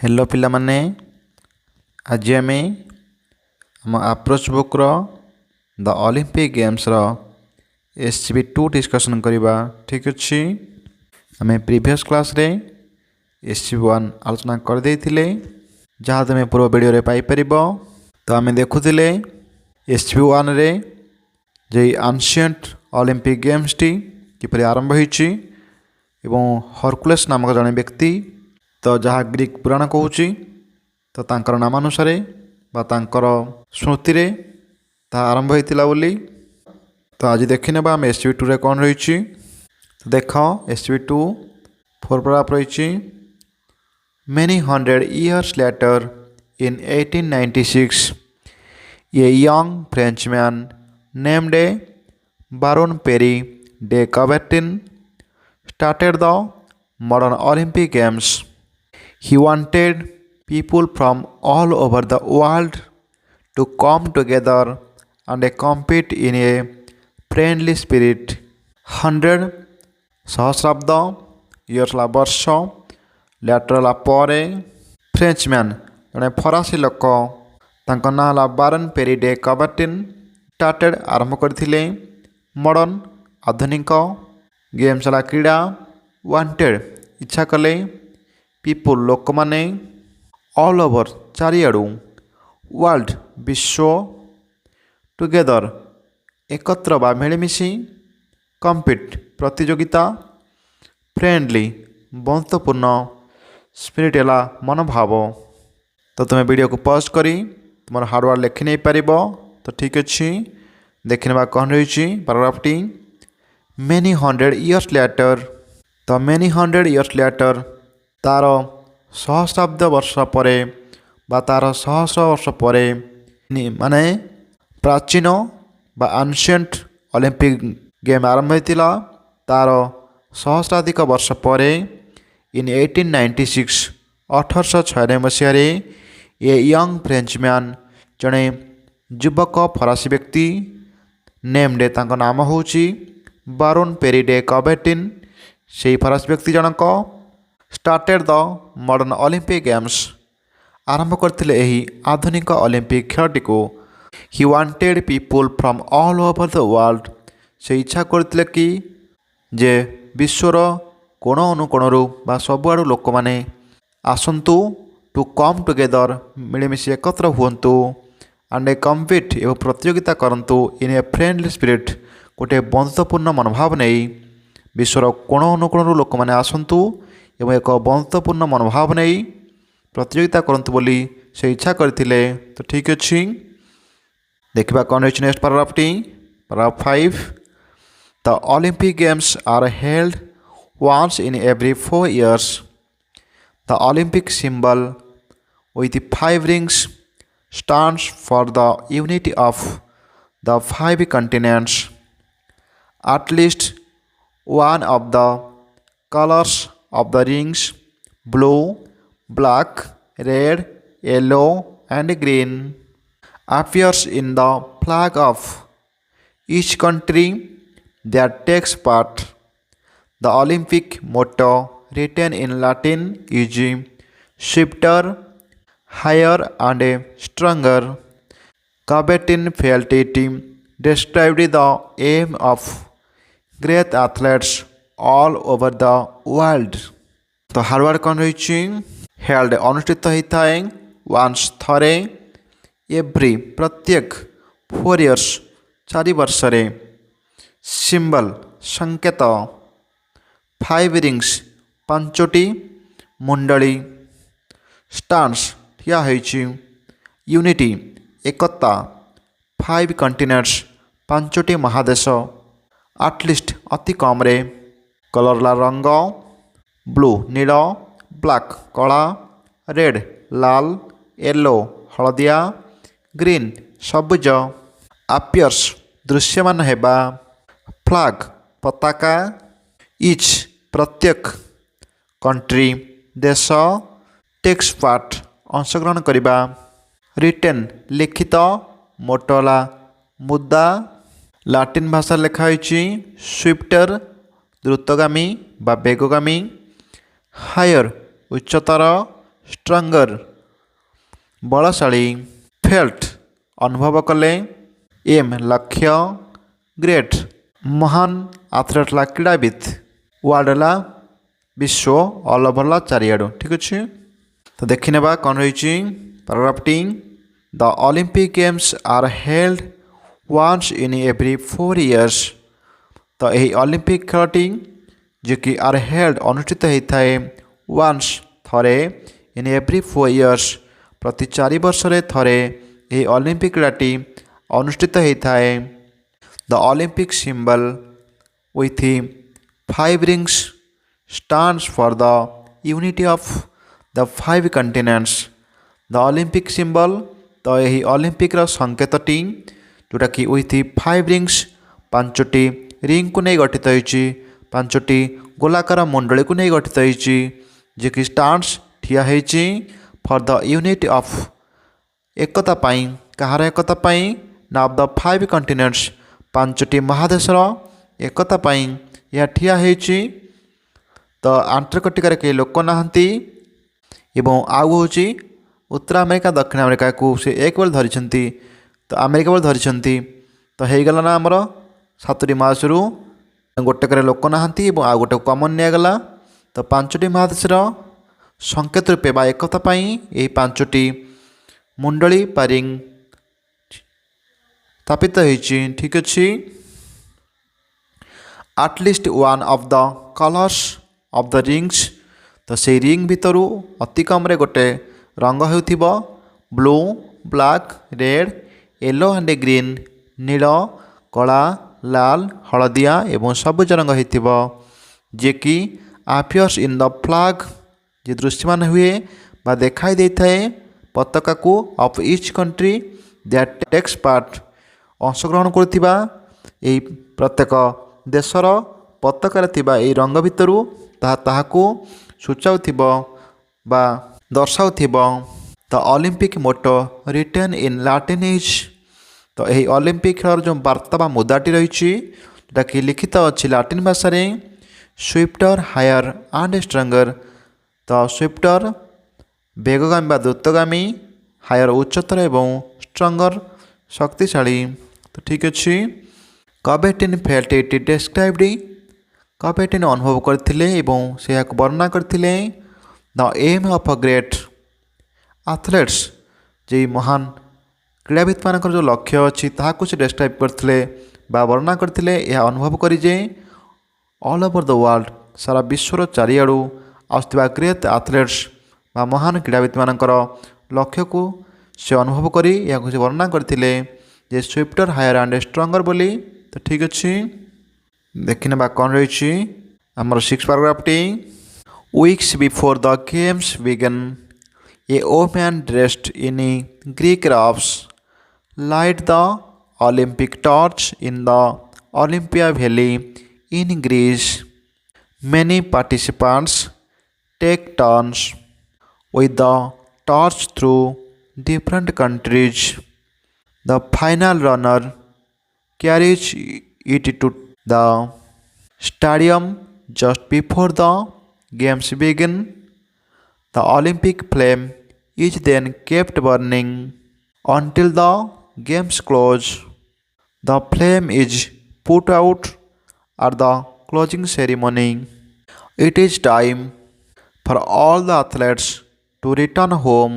Hello पिला माने आज आम आम अप्रोच बुक्र द ओलंपिक गेम्स रो SCB2 डिस्कसन करवा। ठीक अच्छे आम प्रीवियस क्लास रे SCB1 आलोचना कर देथिले जहाँ तुम पूर्व वीडियो रे पाई परिबो। तो आम देखुले SCB1 रे जे एंशिएंट ओलंपिक गेम्स टी किपरि आरंभ होईची एवं हरकुलेस नामक जड़े व्यक्ति तो जहाँ ग्रीक पुराण कहूँ तो तांकर नामानुसार बा तांकर स्मृति रे ता आरंभ होइतिला बोली। तो आज देखने आम SCB2 रे कौन रही तो देख SCB2 फोर पर रही many 100 years later in 1896 a young Frenchman named Baron Perry de Coubertin started the modern Olympic Games. He wanted people from all over the world to come together and compete in a friendly spirit. 100 सहस्राब्द years वर्ष letter पर Frenchman जड़े फरासी लोक ना ला बारन peri day कबर्टिन started आरंभ करथिले modern आधुनिक games ला क्रीड़ा वांटेड इच्छा कले पीपुल लोक माने ऑल ओवर चारिआडू वर्ल्ड विश्व टुगेदर एकत्र बा मिलमिशी कम्पिट प्रतियोगिता फ्रेंडली बंधुत्वपूर्ण स्पिरिट एला मनोभाव। तो तुम्हें वीडियो को पॉज करी तुम हार्डवर्क लिखि नहीं पार। तो ठीक अच्छे देखने कौन रही paragraph T many 100 years later। तो मेनी 100 years later तार सहस्राब्द वर्ष पर बा तार सहस्र वर्ष पर माने प्राचीन बा एंशिएंट ओलंपिक गेम आरंभ होइतिला तार सहस्राधिक वर्ष पर इन 1896 1896 मसीह ए यंग फ्रेंचमैन जड़े युवक फरासी व्यक्ति नेम्ड तांको नाम होची बारोन पेरी डे कबर्टिन से फरासी व्यक्ति जनक started the modern Olympic games आरंभ करथिले एही आधुनिक ओलंपिक खेलटी को। He wanted people from all over the world से इच्छा करथिले कि जे विश्वर कोण अनुकोणरू बा सबुआडू लोक माने आसंतु टू कम टुगेदर मिलमिशि एकत्र हुंतु एंड ए कम्पिट एवं प्रतियोगिता करंतु इन ए फ्रेंडली स्पिरिट गोटे बंधुत्वपूर्ण मनोभाव नहीं विश्वर कोण अनुकोणरू लोक माने आसंतु एवं एक बंधुत्वपूर्ण मनोभाव नहीं प्रतियोगिता करंतु बोली से इच्छा करथिले। तो ठीक अच्छे देखा कौन रही नेक्स्ट पैराग्राफ टी paragraph 5। The Olympic games are held once in every 4 years. The Olympic symbol with 5 rings stands for the unity of the 5 continents. At least one of the colors of the rings, blue, black, red, yellow and green, appears in the flag of each country that takes part. The Olympic motto written in Latin is swifter, higher and stronger. Coubertin felt it described the aim of great athletes all over the world. तो hard work कौन रही held अनुष्ठित होता है once थरे every प्रत्येक 4 years 4 वर्ष रे symbol संकेत 5 rings 5टी मुंडली स्टांस ठिया होइछि यूनिटी एकता 5 कंटिनेंट्स 5टी महादेश एटलिस्ट अति कम रे कलर ला रंग ब्लू नील ब्लैक कला रेड लाल येलो हलदिया ग्रीन सबुज आपियर्स दृश्यमान हेबा फ्लैग पताका इच प्रत्येक कंट्री देश टेक्स पार्ट अंशग्रहण करिबा रिटेन लिखित मोटोला मुद्दा लाटिन भाषा लिखा होइछि स्विफ्टर द्रुतगामी बा बेगगामी हायर उच्चतर stronger ବଳଶାଳୀ felt ଅନୁଭବ କଲେ aim ଲକ୍ଷ୍ୟ great ମହାନ ଆଥଲେଟ୍ ହେଲା କ୍ରୀଡ଼ାବିତ ୱାର୍ଲଡ ହେଲା ବିଶ୍ୱ ଅଲ୍ ଓଭର ହେଲା ଚାରିଆଡ଼ୁ ଠିକ୍ ଅଛି। ତ ଦେଖିନେବା କ'ଣ ରହିଛି ପାରାଗ୍ରାଫଟି the Olympic games are held once in every 4 years। ତ ଏହି ଅଲିମ୍ପିକ୍ ଖେଳଟି ଯିଏକି ଆର୍ ହେଲ୍ଡ ଅନୁଷ୍ଠିତ ହୋଇଥାଏ ୱାନ୍ସ ଥରେ ଇନ୍ ଏଭ୍ରି 4 years ପ୍ରତି 4 ବର୍ଷରେ ଥରେ ଏହି ଅଲିମ୍ପିକ୍ କ୍ରୀଡ଼ାଟି ଅନୁଷ୍ଠିତ ହୋଇଥାଏ। ଦ Olympic symbol with 5 rings stands for the unity of the 5 continents। The Olympic symbol ତ ଏହି ଅଲିମ୍ପିକ୍ର ସଂକେତଟି ଯେଉଁଟାକି ୱିଥ୍ 5 ରିଙ୍ଗସ୍ ପାଞ୍ଚଟି ରିଙ୍ଗକୁ ନେଇ ଗଠିତ ହୋଇଛି ପାଞ୍ଚଟି ଗୋଲାକାର ମଣ୍ଡଳୀକୁ ନେଇ ଗଠିତ ହୋଇଛି ଯିଏକି ଷ୍ଟାଣ୍ଡସ୍ ଠିଆ ହୋଇଛି ଫର୍ ଦ ୟୁନିଟ୍ ଅଫ୍ ଏକତା ପାଇଁ କାହାର ଏକତା ପାଇଁ ନା ଅଫ୍ ଦ 5 କଣ୍ଟିନେଣ୍ଟସ୍ ପାଞ୍ଚଟି ମହାଦେଶର ଏକତା ପାଇଁ ଏହା ଠିଆ ହୋଇଛି। ତ ଆଣ୍ଟାର୍କଟିକାରେ କେହି ଲୋକ ନାହାନ୍ତି ଏବଂ ଆଉ ହେଉଛି ଉତ୍ତର ଆମେରିକା ଦକ୍ଷିଣ ଆମେରିକାକୁ ସେ ଏକ ବୋଲି ଧରିଛନ୍ତି ତ ଆମେରିକା ବୋଲି ଧରିଛନ୍ତି। ତ ହେଇଗଲା ନା ଆମର 7ଟି ମହାଦେଶରୁ ଗୋଟେକରେ ଲୋକ ନାହାନ୍ତି ଏବଂ ଆଉ ଗୋଟେ କମନ୍ ନିଆଗଲା। ତ ପାଞ୍ଚଟି ମହାଦେଶର ସଂକେତ ରୂପେ ବା ଏକତା ପାଇଁ ଏହି ପାଞ୍ଚଟି ମଣ୍ଡଳୀ ବା ରିଙ୍ଗ ସ୍ଥାପିତ ହୋଇଛି ଠିକ୍ ଅଛି। At least one of the colours of the rings ତ ସେଇ ରିଙ୍ଗ ଭିତରୁ ଅତି କମ୍ରେ ଗୋଟେ ରଙ୍ଗ ହେଉଥିବ blue black red yellow and green ନୀଳ କଳା ଲାଲ ହଳଦିଆ ଏବଂ ସବୁଜ ରଙ୍ଗ ହୋଇଥିବ ଯିଏକି ଆପିୟର୍ସ ଇନ୍ ଦ ଫ୍ଲାଗ୍ ଯେ ଦୃଶ୍ୟମାନ ହୁଏ ବା ଦେଖାଇ ଦେଇଥାଏ ପତାକାକୁ of each country that takes part ଅଂଶଗ୍ରହଣ କରୁଥିବା ଏହି ପ୍ରତ୍ୟେକ ଦେଶର ପତାକାରେ ଥିବା ଏହି ରଙ୍ଗ ଭିତରୁ ତାହାକୁ ସୂଚାଉଥିବ ବା ଦର୍ଶାଉଥିବ। The Olympic motto written in Latin is ତ ଏହି ଅଲିମ୍ପିକ୍ ଖେଳର ଯେଉଁ ବାର୍ତ୍ତା ବା ମୁଦାଟି ରହିଛି ଯେଉଁଟାକି ଲିଖିତ ଅଛି ଲାଟିନ୍ ଭାଷାରେ ସ୍ୱିଫ୍ଟର ହାୟର ଆଣ୍ଡ ଷ୍ଟ୍ରଙ୍ଗର ତ ସ୍ୱିଫ୍ଟର ବେଗଗାମୀ ବା ଦ୍ରୁତଗାମୀ ହାୟର ଉଚ୍ଚତର ଏବଂ ଷ୍ଟ୍ରଙ୍ଗର ଶକ୍ତିଶାଳୀ। ତ ଠିକ୍ ଅଛି କବେଟିନ୍ ଫେଲ୍ଟ ଇଟ୍ ଡେସ୍କ୍ରାଇବ୍ଡ କବେଟିନ୍ ଅନୁଭବ କରିଥିଲେ ଏବଂ ସେ ଏହାକୁ ବର୍ଣ୍ଣନା କରିଥିଲେ ଦ ଏମ୍ ଅଫ୍ ଅ ଗ୍ରେଟ୍ ଆଥଲେଟ୍ସ ଯେ ମହାନ କ୍ରୀଡ଼ାବିତମାନଙ୍କର ଯେଉଁ ଲକ୍ଷ୍ୟ ଅଛି ତାହାକୁ ସେ ଡେସ୍କ୍ରାଇବ୍ କରିଥିଲେ ବା ବର୍ଣ୍ଣନା କରିଥିଲେ ଏହା ଅନୁଭବ କରି ଯେ ଅଲ୍ ଓଭର୍ ଦ ୱାର୍ଲଡ଼ ସାରା ବିଶ୍ୱର ଚାରିଆଡ଼ୁ ଆସୁଥିବା ଗ୍ରେଟ୍ ଆଥଲେଟ୍ସ ବା ମହାନ କ୍ରୀଡ଼ାବିତମାନଙ୍କର ଲକ୍ଷ୍ୟକୁ ସେ ଅନୁଭବ କରି ଏହାକୁ ସେ ବର୍ଣ୍ଣନା କରିଥିଲେ ଯେ ସ୍ୱିଫ୍ଟର ହାୟର ଆଣ୍ଡ ଷ୍ଟ୍ରଙ୍ଗର ବୋଲି। ତ ଠିକ୍ ଅଛି ଦେଖିନେବା କ'ଣ ରହିଛି ଆମର 6 ପାରାଗ୍ରାଫଟି weeks before the games begin a woman dressed in Greek robes light the Olympic torch in the Olympia valley in Greece many participants take turns with the torch through different countries। The final runner carries it to the stadium just before the games begin। The Olympic flame is then kept burning until the games close। The flame is put out at the closing ceremony। It is time for all the athletes to return home।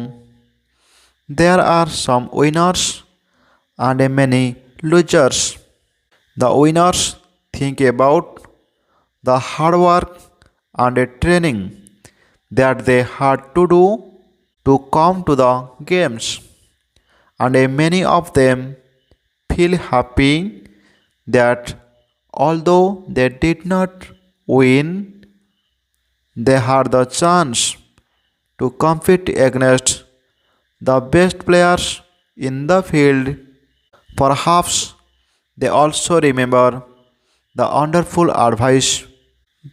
There are some winners and many losers। The winners think about the hard work and training that they had to do to come to the games, and many of them feel happy that although they did not win, they had the chance to compete against the best players in the field। Perhaps they also remember the wonderful advice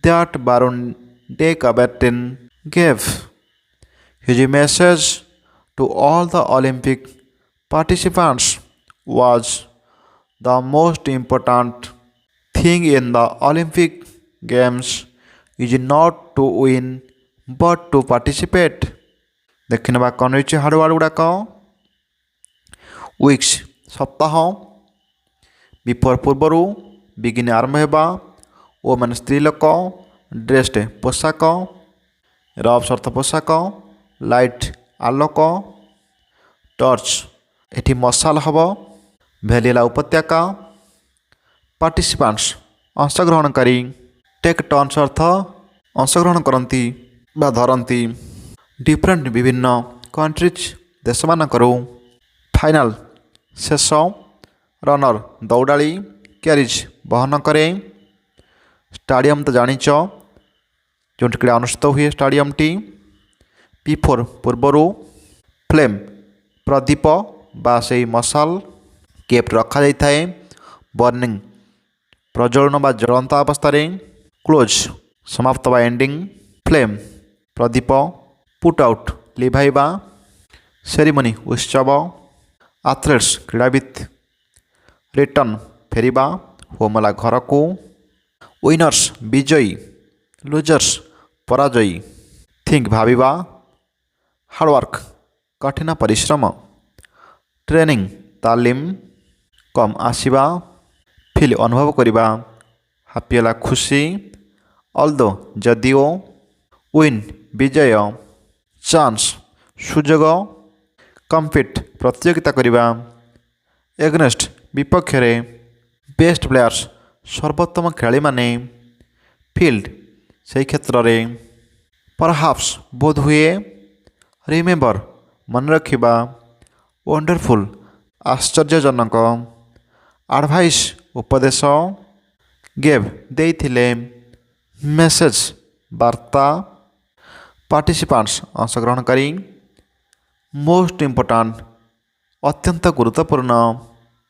that Baron de Coubertin gave। His message to all the Olympic participants was the most important thing in the Olympic Games is not to win but to participate। ଦେଖିନେବା କ'ଣ ରହିଛି hard ward ଗୁଡ଼ାକ। Weeks ସପ୍ତାହ, before ପୂର୍ବରୁ, ବିଗିନ ଆରମ୍ଭ ହେବା, women ସ୍ତ୍ରୀ ଲୋକ, dressed ପୋଷାକ, ରବ୍ସ ଅର୍ଥ ପୋଷାକ, ଲାଇଟ୍ ଆଲୋକ, ଟର୍ଚ୍ଚ ଏଠି ମଶାଲ ହେବ, ଭ୍ୟାଲି ହେଲା ଉପତ୍ୟକା, ପାର୍ଟିସିପାଣ୍ଟସ୍ ଅଂଶଗ୍ରହଣକାରୀ, ଟେକ୍ ଟର୍ଣ୍ଣସ୍ ଅର୍ଥ ଅଂଶଗ୍ରହଣ କରନ୍ତି ବା ଧରନ୍ତି, ଡିଫରେଣ୍ଟ ବିଭିନ୍ନ କଣ୍ଟ୍ରିଜ୍ ଦେଶମାନଙ୍କରୁ, ଫାଇନାଲ ଶେଷ, ରନର ଦୌଡ଼ାଳି, କ୍ୟାରିଜ୍ ବହନ କରେ, ଷ୍ଟାଡ଼ିୟମ୍ ତ ଜାଣିଛ ଯେଉଁଠି କ୍ରୀଡ଼ା ଅନୁଷ୍ଠିତ ହୁଏ ଷ୍ଟାଡ଼ିୟମ୍ଟି, ବିଫୋର ପୂର୍ବରୁ, ଫ୍ଲେମ୍ ପ୍ରଦୀପ ବା ସେଇ ମଶାଲ, କେପ୍ଟ ରଖାଯାଇଥାଏ, ବର୍ଣ୍ଣିଂ ପ୍ରଜ୍ୱଳନ ବା ଜ୍ୱଳନ୍ତ ଅବସ୍ଥାରେ, କ୍ଲୋଜ୍ ସମାପ୍ତ ବା ଏଣ୍ଡିଂ, ଫ୍ଲେମ୍ ପ୍ରଦୀପ, ପୁଟ୍ ଆଉଟ୍ ଲିଭାଇବା, ସେରିମନି ଉତ୍ସବ, ଆଥଲେଟ୍ସ କ୍ରୀଡ଼ାବିତ, ରିଟର୍ନ ଫେରିବା, ହୋମ୍ ହେଲା ଘରକୁ, ୱିନର୍ସ ବିଜୟୀ, ଲୁଜର୍ସ ପରାଜୟୀ, ଥିଙ୍କ ଭାବିବା, ହାର୍ଡ଼ୱାର୍କ କଠିନ ପରିଶ୍ରମ, ଟ୍ରେନିଂ ତାଲିମ, କମ୍ ଆସିବା, ଫିଲ୍ ଅନୁଭବ କରିବା, ହାପି ହେଲା ଖୁସି, ଅଲଦୋ ଯଦିଓ, ୱିନ୍ ବିଜୟ, ଚାନ୍ସ ସୁଯୋଗ, କମ୍ପିଟ୍ ପ୍ରତିଯୋଗିତା କରିବା, ଏଗନେଷ୍ଟ ବିପକ୍ଷରେ, ବେଷ୍ଟ ପ୍ଲେୟାର୍ସ ସର୍ବୋତ୍ତମ ଖେଳାଳିମାନେ, ଫିଲ୍ଡ ସେହି କ୍ଷେତ୍ରରେ, ପରହାପ୍ସ ବୋଧହୁଏ, ରିମେମ୍ବର ମନେ ରଖିବା, ୱଣ୍ଡରଫୁଲ୍ ଆଶ୍ଚର୍ଯ୍ୟଜନକ, ଆଡ଼ଭାଇସ୍ ଉପଦେଶ, ଗେଭ୍ ଦେଇଥିଲେ, ମେସେଜ ବାର୍ତ୍ତା, ପାର୍ଟିସିପାଣ୍ଟସ୍ ଅଂଶଗ୍ରହଣକାରୀ, ମୋଷ୍ଟ ଇମ୍ପୋର୍ଟାଣ୍ଟ ଅତ୍ୟନ୍ତ ଗୁରୁତ୍ୱପୂର୍ଣ୍ଣ,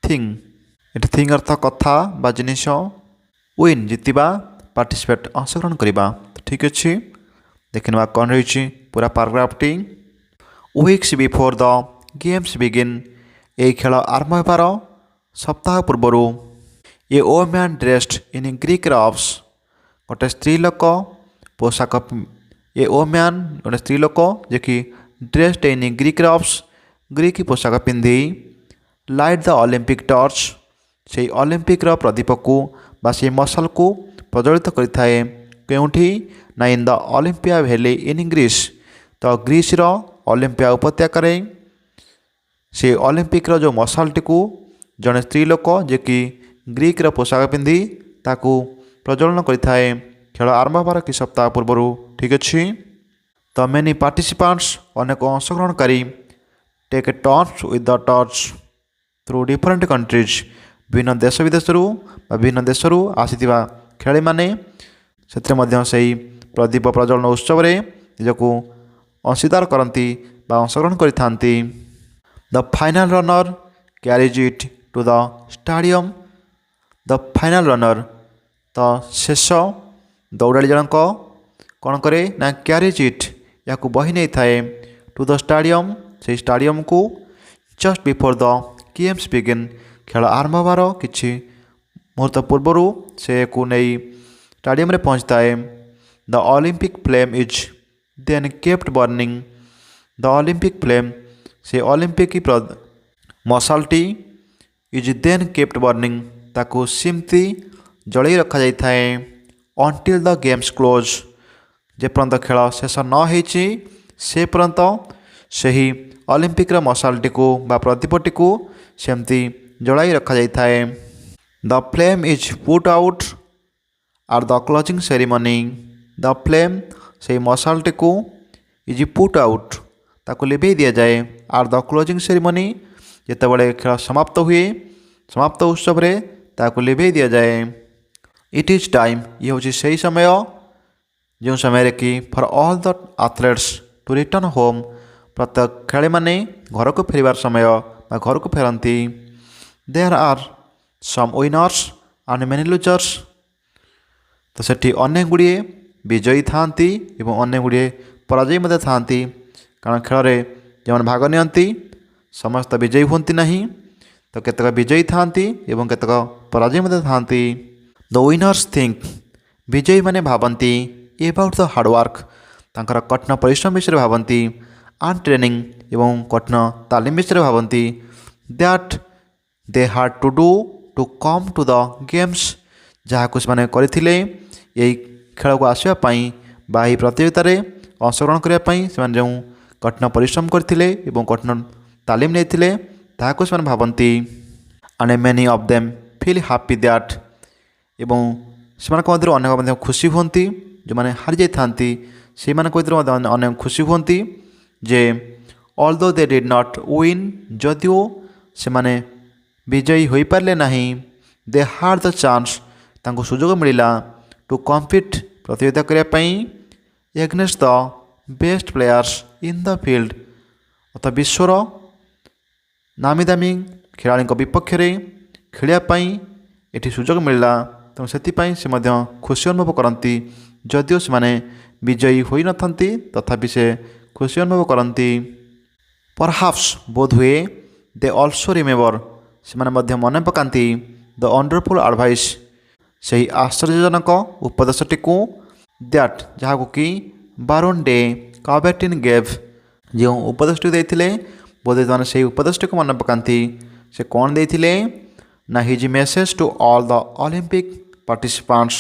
ଥିଙ୍ଗ ଏଠି ଥିଙ୍ଗ ଅର୍ଥ କଥା ବା ଜିନିଷ, ୱିନ୍ ଜିତିବା, ପାର୍ଟିସିପେଟ୍ ଅଂଶଗ୍ରହଣ କରିବା। ଠିକ୍ ଅଛି, ଦେଖିନେବା କ'ଣ ରହିଛି ପୁରା ପାରାଗ୍ରାଫଟି। ୱିକ୍ସ ବିଫୋର ଦ ଗେମ୍ସ ବିଗିନ୍, ଏହି ଖେଳ ଆରମ୍ଭ ହେବାର ସପ୍ତାହ ପୂର୍ବରୁ, ଏ ଓମ୍ୟାନ୍ ଡ୍ରେସ୍ଡ ଇନ୍ ଗ୍ରୀକ୍ ରବ୍ସ, ଗୋଟେ ସ୍ତ୍ରୀ ଲୋକ ପୋଷାକ, ଏ ଓମ୍ୟାନ୍ ଗୋଟେ ସ୍ତ୍ରୀ ଲୋକ ଯିଏକି ଡ୍ରେସ୍ଡ ଇନ୍ ଗ୍ରୀକ୍ ରବ୍ସ ଗ୍ରୀକ୍ ପୋଷାକ ପିନ୍ଧି, ଲାଇଟ୍ ଦ ଅଲିମ୍ପିକ୍ ଟର୍ଚ୍ଚ ସେହି ଅଲିମ୍ପିକ୍ର ପ୍ରଦୀପକୁ ବା ସେହି ମଶାଲକୁ ପ୍ରଜ୍ୱଳିତ କରିଥାଏ, କେଉଁଠି ନା in the Olympia valley in Greece, ତ ଗ୍ରୀସ୍ର ଅଲିମ୍ପିଆ ଉପତ୍ୟକାରେ ସେ ଅଲିମ୍ପିକ୍ର ଯେଉଁ ମଶାଲଟିକୁ ଜଣେ ସ୍ତ୍ରୀ ଲୋକ ଯିଏକି ଗ୍ରୀକ୍ର ପୋଷାକ ପିନ୍ଧି ତାକୁ ପ୍ରଜ୍ୱଳନ କରିଥାଏ, ଖେଳ ଆରମ୍ଭ ହେବାର କିଛି ସପ୍ତାହ ପୂର୍ବରୁ। ଠିକ୍ ଅଛି, ତ ମେନି ପାର୍ଟିସିପାଣ୍ଟସ୍ ଅନେକ ଅଂଶଗ୍ରହଣକାରୀ, take turns with the torch through different countries, ବିଭିନ୍ନ ଦେଶ ବିଦେଶରୁ ବା ବିଭିନ୍ନ ଦେଶରୁ ଆସିଥିବା ଖେଳାଳିମାନେ ସେଥିରେ ମଧ୍ୟ ସେହି ପ୍ରଦୀପ ପ୍ରଜ୍ୱଳନ ଉତ୍ସବରେ ନିଜକୁ ଅଂଶୀଦାର କରନ୍ତି ବା ଅଂଶଗ୍ରହଣ କରିଥାନ୍ତି। The final runner carries it to the stadium, the final runner ତ ଶେଷ ଦୌଡ଼ାଳି ଜଣକ କ'ଣ କରେ ନା କ୍ୟାରିଜ୍ ଇଟ୍ ଏହାକୁ ବହି ନେଇଥାଏ, ଟୁ ଦ ଷ୍ଟାଡ଼ିୟମ୍ ସେହି ଷ୍ଟାଡ଼ିୟମ୍କୁ, ଜଷ୍ଟ ବିଫୋର ଦ ଗେମ୍ସ ବିଗିନ୍ ଖେଳ ଆରମ୍ଭ ହେବାର କିଛି ମୁହୂର୍ତ୍ତ ପୂର୍ବରୁ ସେ ଏହାକୁ ନେଇ ଷ୍ଟାଡ଼ିୟମ୍ରେ ପହଞ୍ଚିଥାଏ। The Olympic flame is then kept burning, the Olympic flame ସେ ଅଲିମ୍ପିକ୍ ମଶାଲଟି, ଇଜ୍ ଦେନ୍ କେପ୍ଟ ବର୍ଣ୍ଣିଂ ତାକୁ ସେମିତି ଜଳେଇ ରଖାଯାଇଥାଏ, ଅନ୍ଟିଲ୍ ଦ ଗେମ୍ସ କ୍ଲୋଜ୍ ଯେପର୍ଯ୍ୟନ୍ତ ଖେଳ ଶେଷ ନ ହେଇଛି ସେ ପର୍ଯ୍ୟନ୍ତ ସେହି ଅଲିମ୍ପିକ୍ର ମଶାଲଟିକୁ ବା ପ୍ରଦୀପଟିକୁ ସେମିତି ଜଳାଇ ରଖାଯାଇଥାଏ। The flame is put out at the closing ceremony, the flame ସେହି ମଶାଲଟିକୁ ଇଜ୍ ପୁଟ୍ ଆଉଟ୍ ତାକୁ ଲିଭେଇ ଦିଆଯାଏ, ଆଟ୍ ଦ କ୍ଲୋଜିଂ ସେରିମନି ଯେତେବେଳେ ଖେଳ ସମାପ୍ତ ହୁଏ, ସମାପ୍ତ ଉତ୍ସବରେ ତାକୁ ଲିଭେଇ ଦିଆଯାଏ। ଇଟ୍ ଇଜ୍ ଟାଇମ୍ ଇଏ ହେଉଛି ସେହି ସମୟ ଯେଉଁ ସମୟରେ କି for all the athletes to return home, ପ୍ରତ୍ୟେକ ଖେଳାଳିମାନେ ଘରକୁ ଫେରିବାର ସମୟ ବା ଘରକୁ ଫେରନ୍ତି। There are some winners and many losers, ତ ସେଠି ଅନେକ ଗୁଡ଼ିଏ ବିଜୟୀ ଥାଆନ୍ତି ଏବଂ ଅନେକ ଗୁଡ଼ିଏ ପରାଜୟୀ ମଧ୍ୟ ଥାଆନ୍ତି, କାରଣ ଖେଳରେ ଯେଉଁମାନେ ଭାଗ ନିଅନ୍ତି ସମସ୍ତେ ବିଜୟୀ ହୁଅନ୍ତି ନାହିଁ, ତ କେତେକ ବିଜୟୀ ଥାଆନ୍ତି ଏବଂ କେତେକ ପରାଜୟୀ ମଧ୍ୟ ଥାଆନ୍ତି। ଦ ୱିନର୍ସ ଥିଙ୍କ ବିଜୟୀମାନେ ଭାବନ୍ତି ଏବାଉଟ୍ ଦ ହାର୍ଡ଼ୱାର୍କ ତାଙ୍କର କଠିନ ପରିଶ୍ରମ ବିଷୟରେ ଭାବନ୍ତି, and training ଏବଂ କଠିନ ତାଲିମ ବିଷୟରେ ଭାବନ୍ତି that they had to do to come to the games ଯାହାକୁ ସେମାନେ କରିଥିଲେ ଏହି ଖେଳକୁ ଆସିବା ପାଇଁ ବା ଏହି ପ୍ରତିଯୋଗିତାରେ ଅଂଶଗ୍ରହଣ କରିବା ପାଇଁ ସେମାନେ ଯେଉଁ କଠିନ ପରିଶ୍ରମ କରିଥିଲେ ଏବଂ କଠିନ ତାଲିମ ନେଇଥିଲେ ତାହାକୁ ସେମାନେ ଭାବନ୍ତି and many of them feel happy that ଏବଂ ସେମାନଙ୍କ ମଧ୍ୟରୁ ଅନେକ ମଧ୍ୟ ଖୁସି ହୁଅନ୍ତି ଯେଉଁମାନେ ହାରିଯାଇଥାନ୍ତି ସେମାନଙ୍କ ଭିତରୁ ମଧ୍ୟ ଅନେକ ଖୁସି ହୁଅନ୍ତି ଯେ although they did not win ଯଦିଓ ସେମାନେ ବିଜୟୀ ହୋଇପାରିଲେ ନାହିଁ they had the chance ତାଙ୍କୁ ସୁଯୋଗ ମିଳିଲା to compete ପ୍ରତିଯୋଗିତା କରିବା ପାଇଁ against the best players in the field ଅର୍ଥାତ ବିଶ୍ୱର ନାମୀ ଦାମୀ ଖେଳାଳିଙ୍କ ବିପକ୍ଷରେ ଖେଳିବା ପାଇଁ ଏଠି ସୁଯୋଗ ମିଳିଲା ତେଣୁ ସେଥିପାଇଁ ସେ ମଧ୍ୟ ଖୁସି ଅନୁଭବ କରନ୍ତି ଯଦିଓ ସେମାନେ ବିଜୟୀ ହୋଇନଥାନ୍ତି ତଥାପି ସେ ଖୁସି ଅନୁଭବ କରନ୍ତି perhaps ବୋଧହୁଏ they also remember ସେମାନେ ମଧ୍ୟ ମନେ ପକାନ୍ତି the wonderful advice ସେହି ଆଶ୍ଚର୍ଯ୍ୟଜନକ ଉପଦେଶଟିକୁ that ଯାହାକୁ କି ବାରୋନ୍ ଡେ କାବେଟିନ ଗେଭ୍ ଯେଉଁ ଉପଦେଶଟି ଦେଇଥିଲେ ବୋଧେ ସେମାନେ ସେହି ଉପଦେଶଟିକୁ ମନେ ପକାନ୍ତି ସେ କ'ଣ ଦେଇଥିଲେ ନା his message to all the Olympic participants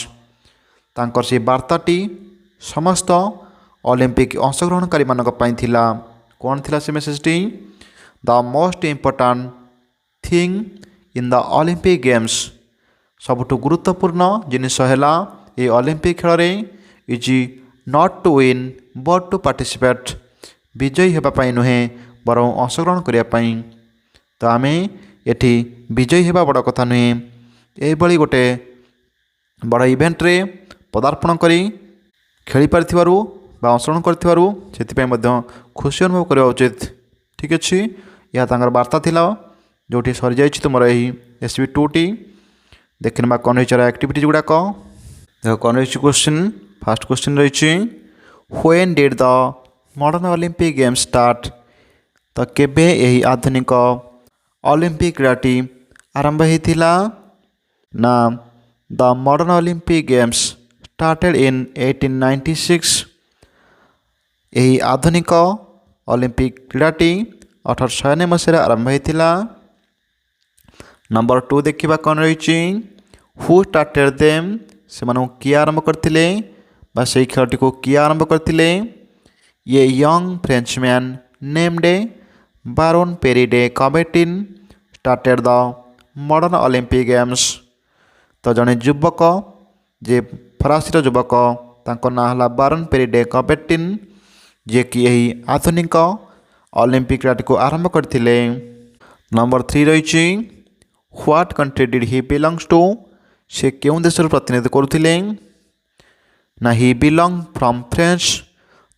ତାଙ୍କର ସେହି ବାର୍ତ୍ତାଟି ସମସ୍ତ ଅଲିମ୍ପିକ୍ ଅଂଶଗ୍ରହଣକାରୀମାନଙ୍କ ପାଇଁ ଥିଲା କ'ଣ ଥିଲା ସେ ମେସେଜଟି the most important thing in the Olympic games ସବୁଠୁ ଗୁରୁତ୍ୱପୂର୍ଣ୍ଣ ଜିନିଷ ହେଲା ଏହି ଅଲିମ୍ପିକ୍ ଖେଳରେ is not to win but to participate ବିଜୟୀ ହେବା ପାଇଁ ନୁହେଁ ବରଂ ଅଂଶଗ୍ରହଣ କରିବା ପାଇଁ ତ ଆମେ ଏଠି ବିଜୟୀ ହେବା ବଡ଼ କଥା ନୁହେଁ ଏହିଭଳି ଗୋଟେ ବଡ଼ ଇଭେଣ୍ଟରେ ପଦାର୍ପଣ କରି ଖେଳିପାରିଥିବାରୁ ବା ଅଂଶଗ୍ରହଣ କରିଥିବାରୁ ସେଥିପାଇଁ ମଧ୍ୟ ଖୁସି ଅନୁଭବ କରିବା ଉଚିତ ଠିକ୍ ଅଛି ଏହା ତାଙ୍କର ବାର୍ତ୍ତା ଥିଲା ଯେଉଁଠି ସରିଯାଇଛି ତୁମର ଏହି SB2ଟି ଦେଖିନେବା କ'ଣ ରହିଛି ଆକ୍ଟିଭିଟିଜ୍ ଗୁଡ଼ାକ ଦେଖ କ'ଣ ରହିଛି କ୍ୱେଶ୍ଚିନ୍ ଫାର୍ଷ୍ଟ କ୍ୱେଶ୍ଚିନ୍ ରହିଛି when did the modern Olympic games start ତ କେବେ ଏହି ଆଧୁନିକ ଅଲିମ୍ପିକ୍ କ୍ରୀଡ଼ାଟି ଆରମ୍ଭ ହୋଇଥିଲା ନା the modern Olympic games started in 1896 ଏହି ଆଧୁନିକ ଅଲିମ୍ପିକ୍ କ୍ରୀଡ଼ାଟି 1896 ମସିହାରେ ଆରମ୍ଭ ହୋଇଥିଲା ନମ୍ବର 2 ଦେଖିବା କ'ଣ ରହିଛି ହୁ ଷ୍ଟାର୍ଟେଡ୍ ଦେମ୍ ସେମାନଙ୍କୁ କିଏ ଆରମ୍ଭ କରିଥିଲେ ବା ସେହି ଖେଳଟିକୁ କିଏ ଆରମ୍ଭ କରିଥିଲେ a young Frenchman named Baron Pierre de Coubertin started the modern Olympic games ତ ଜଣେ ଯୁବକ ଯେ ଫରାସୀର ଯୁବକ ତାଙ୍କ ନାଁ ହେଲା ବାରୋନ୍ ପେରି ଡେ କାବେଟିନ ଯିଏକି ଏହି ଆଧୁନିକ ଅଲିମ୍ପିକ୍ କ୍ରୀଡ଼ାଟିକୁ ଆରମ୍ଭ କରିଥିଲେ ନମ୍ବର 3 ରହିଛି what country did he belongs to ସେ କେଉଁ ଦେଶରୁ ପ୍ରତିନିଧିତ୍ୱ କରୁଥିଲେ ନା ହି ବିଲଙ୍ଗ ଫ୍ରମ୍ ଫ୍ରେଞ୍ଚ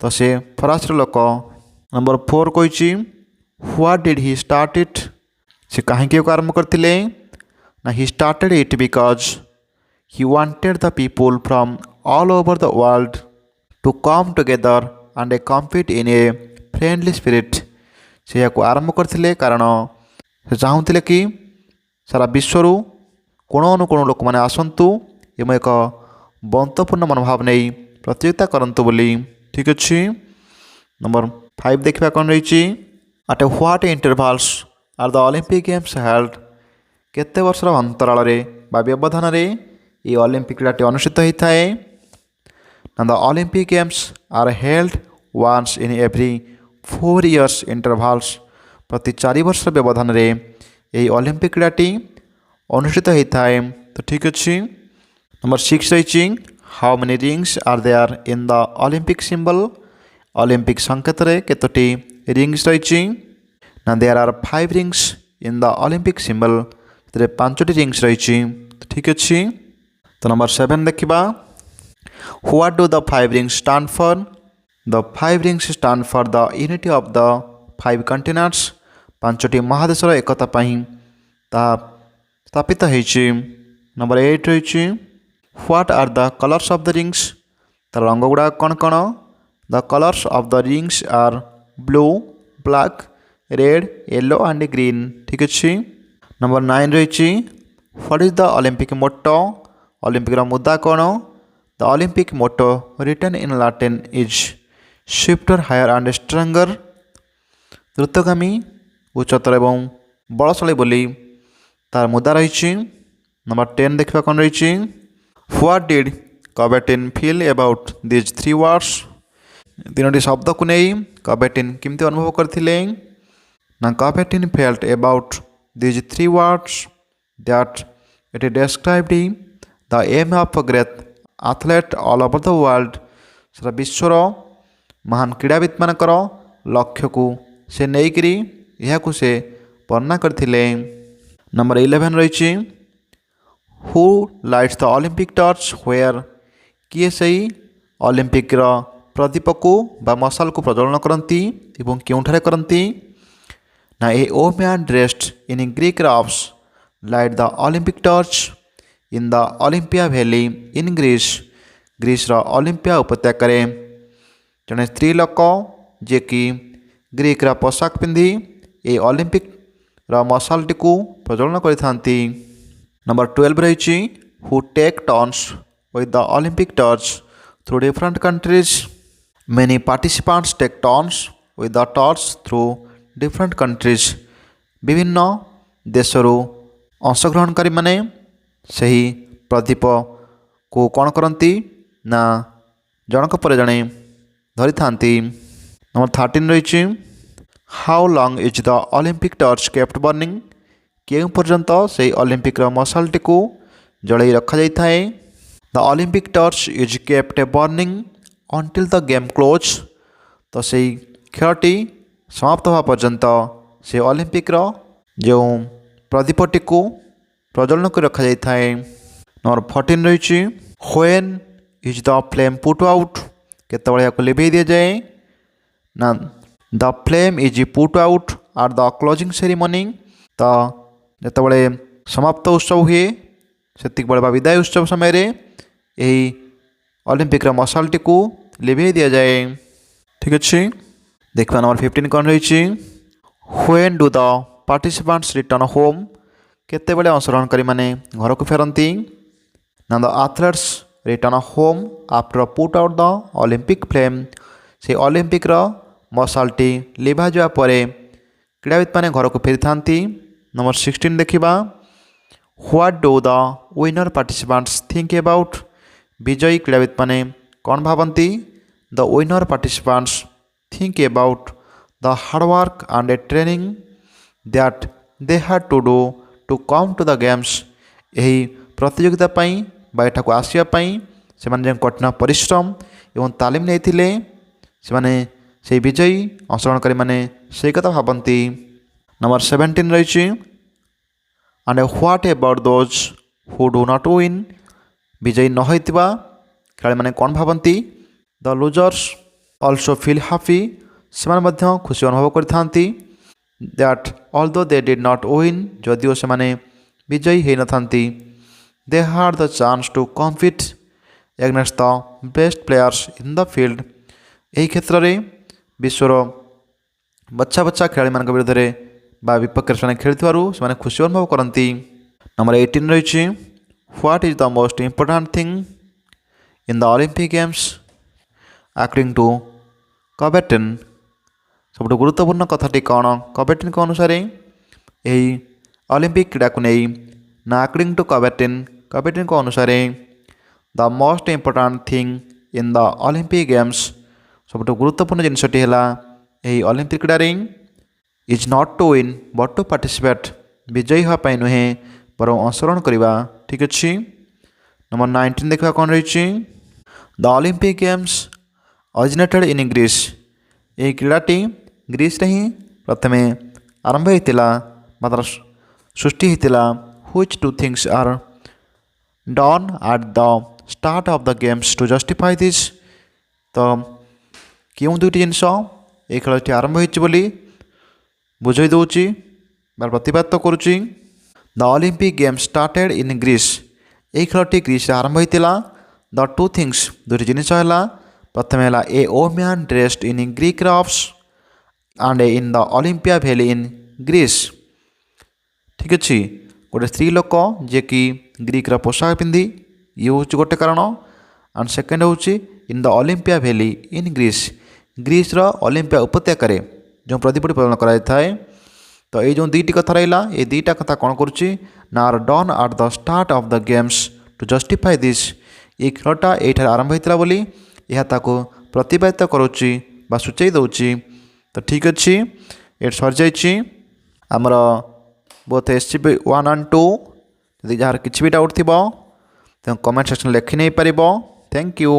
ତ ସେ ଫରାସୀର ଲୋକ ନମ୍ବର 4 କହିଛି what did he start it ସେ କାହିଁକି ଏହାକୁ ଆରମ୍ଭ କରିଥିଲେ ନା he started it because he wanted the people from all over the world to come together and compete in a friendly spirit ସେ ଏହାକୁ ଆରମ୍ଭ କରିଥିଲେ କାରଣ ସେ ଚାହୁଁଥିଲେ କି ସାରା ବିଶ୍ୱରୁ କୋଣ ଅନୁକୋଣ ଲୋକମାନେ ଆସନ୍ତୁ ଏବଂ ଏକ ବନ୍ଧୁତ୍ୱପୂର୍ଣ୍ଣ ମନୋଭାବ ନେଇ ପ୍ରତିଯୋଗିତା କରନ୍ତୁ ବୋଲି ଠିକ୍ ଅଛି ନମ୍ବର 5 ଦେଖିବା କ'ଣ ରହିଛି at a what intervals are the Olympic games held କେତେ ବର୍ଷର ଅନ୍ତରାଳରେ ବା ବ୍ୟବଧାନରେ ଏହି ଅଲିମ୍ପିକ୍ କ୍ରୀଡ଼ାଟି ଅନୁଷ୍ଠିତ ହୋଇଥାଏ ନା the Olympic games are held once in every 4 years intervals ପ୍ରତି 4 ବର୍ଷର ବ୍ୟବଧାନରେ ଏହି ଅଲିମ୍ପିକ୍ କ୍ରୀଡ଼ାଟି ଅନୁଷ୍ଠିତ ହୋଇଥାଏ ତ ଠିକ୍ ଅଛି ନମ୍ବର 6 ରହିଛି how many rings are there in the Olympic symbol Olympic ସଂକେତରେ କେତୋଟି ରିଙ୍ଗସ୍ ରହିଛି ନା there are 5 rings in the Olympic symbol ସେଥିରେ 5ଟି ରିଙ୍ଗସ୍ ରହିଛି ଠିକ୍ ଅଛି ତ ନମ୍ବର 7 ଦେଖିବା what do the 5 rings stand for the 5 rings stand for the unity of the 5 continents 5ଟି ମହାଦେଶର ଏକତା ପାଇଁ ତାହା ସ୍ଥାପିତ ହୋଇଛି ନମ୍ବର 8 ରହିଛି what are the colours of the rings ତାର ରଙ୍ଗ ଗୁଡ଼ାକ କ'ଣ କ'ଣ the colours of the rings are blue black red yellow and green ଠିକ୍ ଅଛି ନମ୍ବର 9 ରହିଛି what is the Olympic motto ଅଲିମ୍ପିକ୍ର ମୁଦ୍ରା କ'ଣ ଦ Olympic motto written in Latin is swifter higher and stronger ଦ୍ରୁତଗାମୀ ଉଚ୍ଚତର ଏବଂ ବଳଶାଳୀ ବୋଲି ତାର ମୁଦ୍ରା ରହିଛି। ନମ୍ବର 10 ଦେଖିବା କ'ଣ ରହିଛି। What did Coubertin feel about these 3 words. ତିନୋଟି ଶବ୍ଦକୁ ନେଇ କବେଟିନ୍ କେମିତି ଅନୁଭବ କରିଥିଲେ ନା Coubertin felt about these 3 words that it described the aim of great athlete all over the world. ସାରା ବିଶ୍ୱର ମହାନ କ୍ରୀଡ଼ାବିତମାନଙ୍କର ଲକ୍ଷ୍ୟକୁ ସେ ନେଇକରି ଏହାକୁ ସେ ବର୍ଣ୍ଣନା କରିଥିଲେ। ନମ୍ବର 11 ରହିଛି who lights the Olympic torch where. କିଏ ସେହି ଅଲିମ୍ପିକ୍ର ପ୍ରଦୀପକୁ ବା ମଶାଲକୁ ପ୍ରଜ୍ୱଳନ କରନ୍ତି ଏବଂ କେଉଁଠାରେ କରନ୍ତି ନା a O man dressed in Greek robes light the Olympic torch in the Olympia valley in Greece. ଗ୍ରୀସ୍ର ଅଲିମ୍ପିଆ ଉପତ୍ୟକାରେ ଜଣେ ସ୍ତ୍ରୀ ଲୋକ ଯିଏକି ଗ୍ରୀକ୍ର ପୋଷାକ ପିନ୍ଧି ଏ ଅଲିମ୍ପିକ୍ର ମଶାଲଟିକୁ ପ୍ରଜ୍ୱଳନ କରିଥାନ୍ତି। ନମ୍ବର 12 ରହିଛି who take turns with the Olympic torch through different countries. Many participants take turns with the torch through different countries. ବିଭିନ୍ନ ଦେଶରୁ ଅଂଶଗ୍ରହଣକାରୀମାନେ ସେହି ପ୍ରଦୀପକୁ କ'ଣ କରନ୍ତି ନା ଜଣକ ପରେ ଜଣେ ଧରିଥାନ୍ତି। ନମ୍ବର 13 ରହିଛି how long is the Olympic torch kept burning. କେଉଁ ପର୍ଯ୍ୟନ୍ତ ସେହି ଅଲିମ୍ପିକ୍ର ମଶାଲଟିକୁ ଜଳାଇ ରଖାଯାଇଥାଏ। The Olympic torch is kept burning until the game close. ତ ସେହି ଖେଳଟି ସମାପ୍ତ ହେବା ପର୍ଯ୍ୟନ୍ତ ସେ ଅଲିମ୍ପିକ୍ର ଯେଉଁ ପ୍ରଦୀପଟିକୁ ପ୍ରଜ୍ୱଳନ କରି ରଖାଯାଇଥାଏ। ନମ୍ବର 14 ରହିଛି when is the flame put out. କେତେବେଳେ ଏହାକୁ ଲିଭେଇ ଦିଆଯାଏ ନା the flame is put out at the closing ceremony. ତ ଯେତେବେଳେ ସମାପ୍ତ ଉତ୍ସବ ହୁଏ ସେତିକିବେଳେ ବା ବିଦାୟ ଉତ୍ସବ ସମୟରେ ଏହି ଅଲିମ୍ପିକ୍ର ମଶାଲଟିକୁ ଲିଭେଇ ଦିଆଯାଏ। ଠିକ୍ ଅଛି, ଦେଖିବା ନମ୍ବର 15 କ'ଣ ରହିଛି। When do the participants return home. କେତେବେଳେ ଅଂଶଗ୍ରହଣକାରୀମାନେ ଘରକୁ ଫେରନ୍ତି ନା the athletes return home after put out the Olympic flame. ସେ ଅଲିମ୍ପିକ୍ର ମଶାଲଟି ଲିଭାଯିବା ପରେ କ୍ରୀଡ଼ାବିତମାନେ ଘରକୁ ଫେରିଥାନ୍ତି। ନମ୍ବର 16 ଦେଖିବା what do the winner participants think about. ବିଜୟୀ କ୍ରୀଡ଼ାବିତମାନେ କ'ଣ ଭାବନ୍ତି। The winner participants think about the hard work and a training that they had to do to come to the games. ଏହି ପ୍ରତିଯୋଗିତା ପାଇଁ ବା ଏଠାକୁ ଆସିବା ପାଇଁ ସେମାନେ ଯେଉଁ କଠିନ ପରିଶ୍ରମ ଏବଂ ତାଲିମ ନେଇଥିଲେ ସେମାନେ ସେହି ବିଜୟୀ ଅଂଶଗ୍ରହଣକାରୀମାନେ ସେହି କଥା ଭାବନ୍ତି। ନମ୍ବର 17 ରହିଛି and what about those who do not win. ବିଜୟୀ ନ ହୋଇଥିବା ଖେଳାଳିମାନେ କ'ଣ ଭାବନ୍ତି। The losers also feel happy. ସେମାନେ ମଧ୍ୟ ଖୁସି ଅନୁଭବ କରିଥାନ୍ତି। That although they did not win. ଯଦିଓ ସେମାନେ ବିଜୟୀ ହୋଇନଥାନ୍ତି they had the chance to compete against the best players in the field. ଏହି କ୍ଷେତ୍ରରେ ବିଶ୍ୱର ବଛା ବଛା ଖେଳାଳିମାନଙ୍କ ବିରୁଦ୍ଧରେ ବା ବିପକ୍ଷରେ ସେମାନେ ଖେଳିଥିବାରୁ ସେମାନେ ଖୁସି ଅନୁଭବ କରନ୍ତି। ନମ୍ବର 18 ରହିଛି what is the most important thing in the Olympic games according to Coubertin. ସବୁଠୁ ଗୁରୁତ୍ୱପୂର୍ଣ୍ଣ କଥାଟି କ'ଣ କବେଟିନ୍ଙ୍କ ଅନୁସାରେ ଏହି ଅଲିମ୍ପିକ୍ କ୍ରୀଡ଼ାକୁ ନେଇ ନା ଆକର୍ଡିଂ ଟୁ କବେଟିନ୍ଙ୍କ ଅନୁସାରେ the most important thing in the Olympic games. ସବୁଠୁ ଗୁରୁତ୍ୱପୂର୍ଣ୍ଣ ଜିନିଷଟି ହେଲା ଏହି ଅଲିମ୍ପିକ୍ କ୍ରୀଡ଼ାରେ is not to win but to participate. ବିଜୟୀ ହେବା ପାଇଁ ନୁହେଁ ବରଂ ଅଂଶଗ୍ରହଣ କରିବା। ଠିକ୍ ଅଛି, ନମ୍ବର 19 ଦେଖିବା କ'ଣ ରହିଛି। ଦ ଅଲିମ୍ପିକ୍ ଗେମ୍ସ ଅରିଜିନେଟେଡ୍ ଇନ୍ ଗ୍ରୀସ୍। ଏହି କ୍ରୀଡ଼ାଟି ଗ୍ରୀସ୍ରେ ହିଁ ପ୍ରଥମେ ଆରମ୍ଭ ହୋଇଥିଲା ବା ତା'ର ସୃଷ୍ଟି ହୋଇଥିଲା। Which two things are done at the start of the games to justify this. ତ କେଉଁ ଦୁଇଟି ଜିନିଷ ଏହି ଖେଳଟି ଆରମ୍ଭ ହୋଇଛି ବୋଲି ବୁଝାଇ ଦେଉଛି ବା ପ୍ରତିପାଦିତ କରୁଛି। The Olympic games started in Greece. ଏହି ଖେଳଟି ଗ୍ରୀସ୍ରେ ଆରମ୍ଭ ହୋଇଥିଲା। ଦ ଟୁ ଥିଙ୍ଗସ୍ ଦୁଇଟି ଜିନିଷ ହେଲା ପ୍ରଥମେ ହେଲା a O man dressed in Greek robes and in the Olympia valley in Greece. ଠିକ୍ ଅଛି, ଗୋଟେ ସ୍ତ୍ରୀ ଲୋକ ଯିଏକି ଗ୍ରୀକ୍ର ପୋଷାକ ପିନ୍ଧି ଇଏ ହେଉଛି ଗୋଟେ କାରଣ। ଆଣ୍ଡ ସେକେଣ୍ଡ ହେଉଛି in the Olympia valley in Greece. ଗ୍ରୀସ୍ର ଅଲିମ୍ପିଆ ଉପତ୍ୟକାରେ जो प्रतिपुटी प्रदान कराए। तो ये जो दुईटी कथा रहा ये दुईटा कथा कौन करुच्ची ना are done at the start of the games to justify this ये खेलटा ये आरंभ होता बोली यह ताको प्रतिपादित करुच्ची बा सूचाई दौची। तो ठीक अच्छे ये सरी जाइए आमर बोथ SCP-1 and 2 यदि जार किसी भी डाउट थी तो कमेंट सेक्शन लिखि नहीं पार। Thank you.